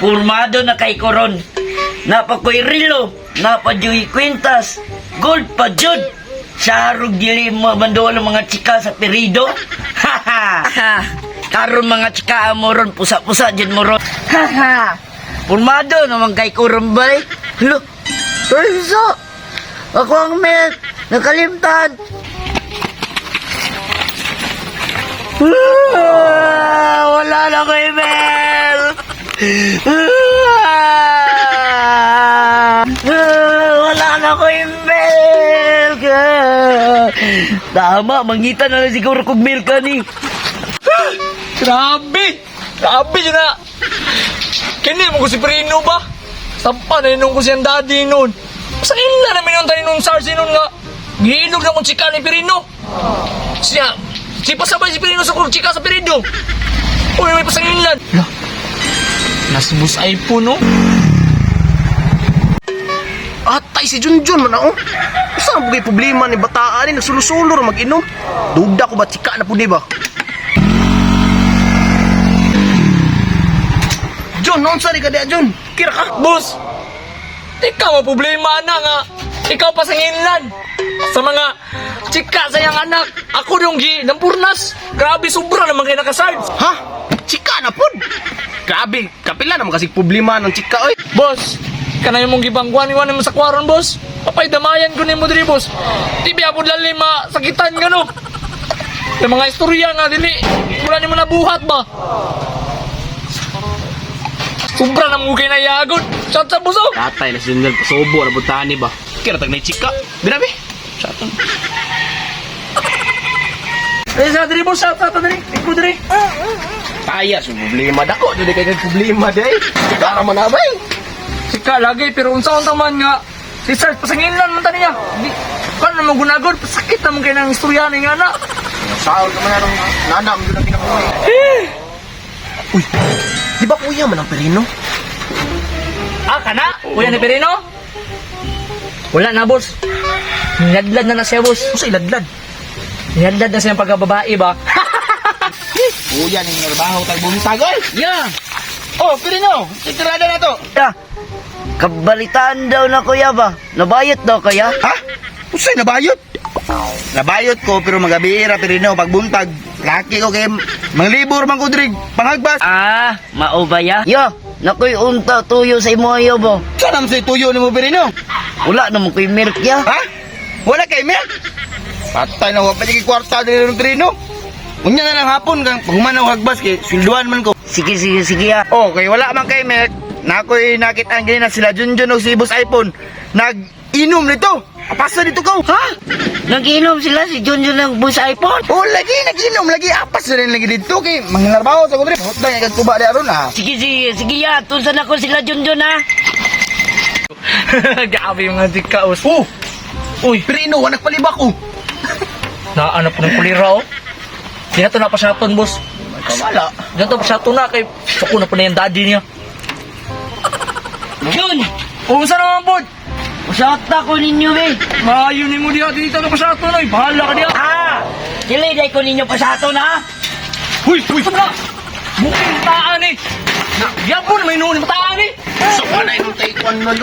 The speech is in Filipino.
Formado na kay Coron. Napa ko'y Rilo, napa Joey Quintas, gold pa jud. Sarog dili mo bandoon ang mga chika sa perido. Haha. Karon mga chika mo ron, pusa-pusa dyan mo ron. Haha. Formado naman kay Coron bay. Lo, Renzo, ako ang met, nakalimtan. Wala na ko email. Wala na ko email. Tama, mangita na lang siguro kung mail ka ni. Grabe! Grabe yun na! Kini mo ko si Perino ba? Sampa na yun ko siyang daddy nun. Sa ila namin yung tayo nung SARS nun nga. Giinog na kong chika ni Perino. Siya, si pasabay si Perino sa kong chika sa Perino. Uy, may pasangilan. Nasbus iPhone, no? Atay si Junjun man ako. Saan po kayo problema ni bataan ni nagsulo-sulo mag-inom? Duda ko ba chika na po di ba? Jun, noon sari ka diya Jun? Kira ka? Boss, ikaw ang problema na nga. Ikaw pasangilan. Sa mga chika sa iyang anak. Ako yung nampurnas. Grabe, sobra naman kayo nakasards. Ha? Chika na po? Grabe, kapila naman kasi problema ng chika oy. Boss, kanay mong gibangguan-iwan mo sa kwaron, boss. Papay damayan ko ni mo diri, boss. Di ba po lalim sakitan ka, no? Yung mga istorya nga, dili. Wala ni mo nabuhat ba? Sobra na mo kayo nayagod. Shot sa buso. Tatay na sinundan pasobo na butani ba? Kira tag na chika. Binabi. Shot. Sa diri, boss. Shot sa diri. Ikaw diri. Kaya sa problema dako, dili kay problema day. Para man abay. Sika lagi, pero unsa-unsa man nga. Si Sir, pasangilan man ta niya. Di, kan naman gunagod. Pasakit naman kayo ng istorya ni nga na. Sahol ka man anong nanam yun ang pinakuha. Uy, di ba kuya man ang Perino? Ah, kana? Kuya ni Perino? Wala na, boss. Niladlad na siya, boss. Kung sa iladlad. Niladlad na siyang pagkababae ba? Kuya, ning narbaho tayo bumitag, oy! Yeah. Oh, Perino, sitirada na to. Ya, kabalitaan daw na kuya ba? Nabayot daw kaya? Ha? Usay nabayot? Nabayot ko, pero magabira, Perino, pagbuntag. Laki ko kay manglibor man ko drig, panghagbas. Ah, mao ba ya? Yo, nakoy unta tuyo sa imoyo bo. Saan sa tuyo ni mo, Perino? Wala na mo koy milk ya. Ha? Wala kay milk? Patay na, wapag yung kwarta din ng Perino. Unya na lang hapon, kang pagmanaw hagbas, kay silduan man ko. Sige, sige, sige ya. Oh, kay wala man kay milk. Nakoy nakita ang ganyan na sila Junjun o si Boss iPhone. Nag-inom nito. Apasa dito ko. Ha? Nagiinom sila si Junjun ng bus iPhone? Oh, lagi nag-inom. Lagi apas na rin lagi dito. Kay manginarbaho sa kudri. Hotday, nagkuba di aron ha. Sige, sige, sige ya. Tunsan ako sila Junjun ha. Gabi yung mga dikaos. Oh! Uy, Perino, anak palibak ko. Naanap ko ng kulira, oh. Dito na pa siya ton, boss. Kamala. Dito pa siya ton na, kay suko na pa na yung daddy niya. Jun! Unsa naman, bod? Usata ko ninyo be. Maayon mo diya, dito na pa siya ton, ay. Bahala ka diya. Ah! Kiliday ko ninyo pa sa ato na. Huy, huy, sabra! Buking mataan, eh. Yapon, may noon mataan, eh. So, wala yung taikwan na